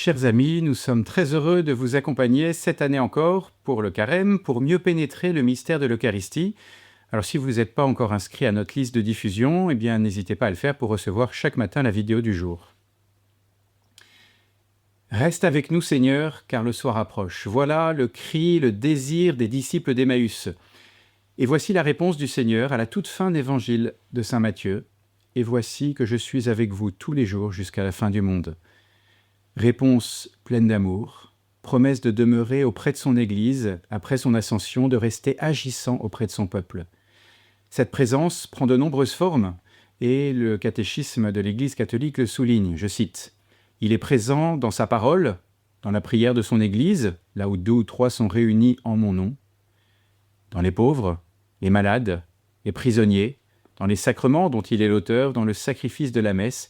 Chers amis, nous sommes très heureux de vous accompagner cette année encore pour le Carême, pour mieux pénétrer le mystère de l'Eucharistie. Alors si vous n'êtes pas encore inscrit à notre liste de diffusion, eh bien n'hésitez pas à le faire pour recevoir chaque matin la vidéo du jour. Reste avec nous Seigneur, car le soir approche. Voilà le cri, le désir des disciples d'Emmaüs. Et voici la réponse du Seigneur à la toute fin d'évangile de saint Matthieu. Et voici que je suis avec vous tous les jours jusqu'à la fin du monde. Réponse pleine d'amour, promesse de demeurer auprès de son Église, après son ascension, de rester agissant auprès de son peuple. Cette présence prend de nombreuses formes, et le catéchisme de l'Église catholique le souligne, je cite, « Il est présent dans sa parole, dans la prière de son Église, là où 2 ou 3 sont réunis en mon nom, dans les pauvres, les malades, les prisonniers, dans les sacrements dont il est l'auteur, dans le sacrifice de la messe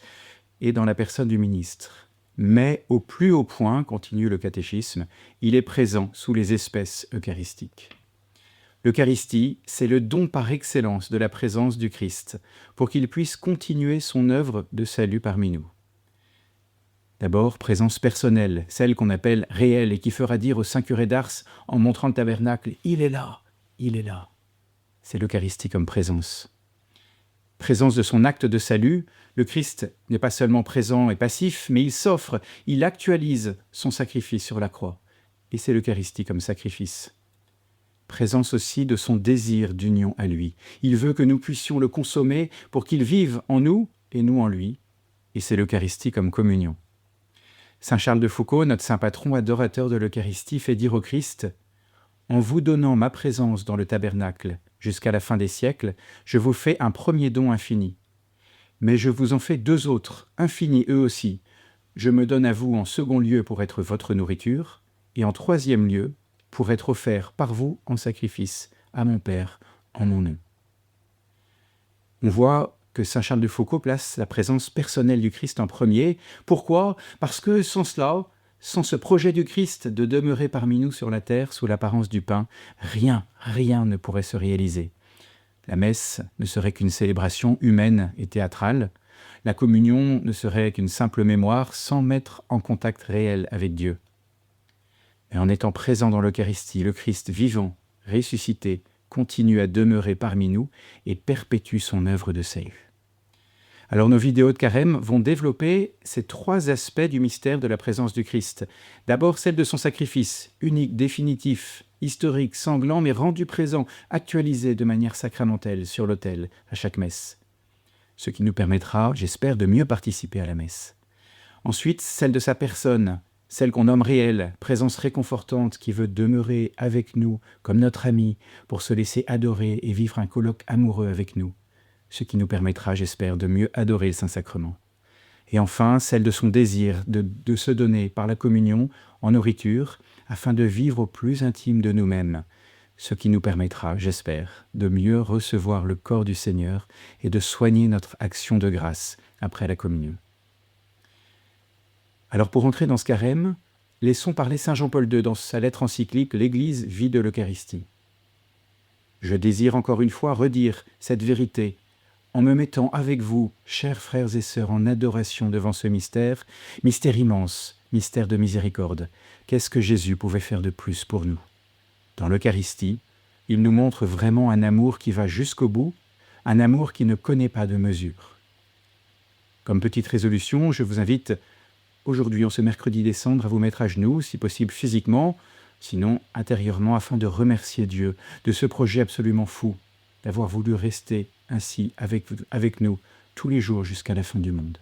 et dans la personne du ministre. Mais au plus haut point, continue le catéchisme, il est présent sous les espèces eucharistiques. L'Eucharistie, c'est le don par excellence de la présence du Christ, pour qu'il puisse continuer son œuvre de salut parmi nous. D'abord, présence personnelle, celle qu'on appelle réelle et qui fera dire au Saint curé d'Ars, en montrant le tabernacle, « Il est là, il est là ». C'est l'Eucharistie comme présence. Présence de son acte de salut, le Christ n'est pas seulement présent et passif, mais il s'offre, il actualise son sacrifice sur la croix. Et c'est l'Eucharistie comme sacrifice. Présence aussi de son désir d'union à lui. Il veut que nous puissions le consommer pour qu'il vive en nous et nous en lui. Et c'est l'Eucharistie comme communion. Saint Charles de Foucauld, notre saint patron adorateur de l'Eucharistie, fait dire au Christ « En vous donnant ma présence dans le tabernacle, jusqu'à la fin des siècles, je vous fais un premier don infini. Mais je vous en fais 2 autres, infinis eux aussi. Je me donne à vous en second lieu pour être votre nourriture, et en 3e lieu, pour être offert par vous en sacrifice à mon Père en mon nom. » On voit que saint Charles de Foucauld place la présence personnelle du Christ en premier. Pourquoi ? Parce que sans cela, sans ce projet du Christ de demeurer parmi nous sur la terre sous l'apparence du pain, rien ne pourrait se réaliser. La messe ne serait qu'une célébration humaine et théâtrale. La communion ne serait qu'une simple mémoire sans mettre en contact réel avec Dieu. Et en étant présent dans l'Eucharistie, le Christ vivant, ressuscité, continue à demeurer parmi nous et perpétue son œuvre de salut. Alors nos vidéos de Carême vont développer ces 3 aspects du mystère de la présence du Christ. D'abord celle de son sacrifice, unique, définitif, historique, sanglant, mais rendu présent, actualisé de manière sacramentelle sur l'autel à chaque messe. Ce qui nous permettra, j'espère, de mieux participer à la messe. Ensuite, celle de sa personne, celle qu'on nomme réelle, présence réconfortante qui veut demeurer avec nous comme notre ami pour se laisser adorer et vivre un colloque amoureux avec nous. Ce qui nous permettra, j'espère, de mieux adorer le Saint-Sacrement. Et enfin, celle de son désir de se donner par la communion en nourriture, afin de vivre au plus intime de nous-mêmes, ce qui nous permettra, j'espère, de mieux recevoir le corps du Seigneur et de soigner notre action de grâce après la communion. Alors pour entrer dans ce carême, laissons parler saint Jean-Paul II dans sa lettre encyclique « L'Église vit de l'Eucharistie ». Je désire encore une fois redire cette vérité en me mettant avec vous, chers frères et sœurs, en adoration devant ce mystère, mystère immense, mystère de miséricorde. Qu'est-ce que Jésus pouvait faire de plus pour nous ? Dans l'Eucharistie, il nous montre vraiment un amour qui va jusqu'au bout, un amour qui ne connaît pas de mesure. Comme petite résolution, je vous invite aujourd'hui, en ce mercredi décembre, à vous mettre à genoux, si possible physiquement, sinon intérieurement, afin de remercier Dieu de ce projet absolument fou, d'avoir voulu rester ainsi avec nous tous les jours jusqu'à la fin du monde.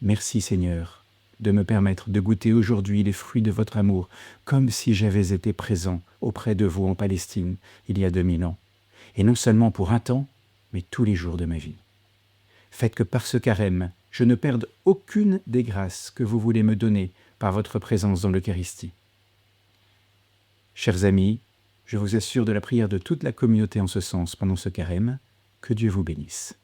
Merci Seigneur de me permettre de goûter aujourd'hui les fruits de votre amour, comme si j'avais été présent auprès de vous en Palestine il y a 2000 ans, et non seulement pour un temps, mais tous les jours de ma vie. Faites que par ce carême, je ne perde aucune des grâces que vous voulez me donner par votre présence dans l'Eucharistie. Chers amis, je vous assure de la prière de toute la communauté en ce sens pendant ce carême, que Dieu vous bénisse.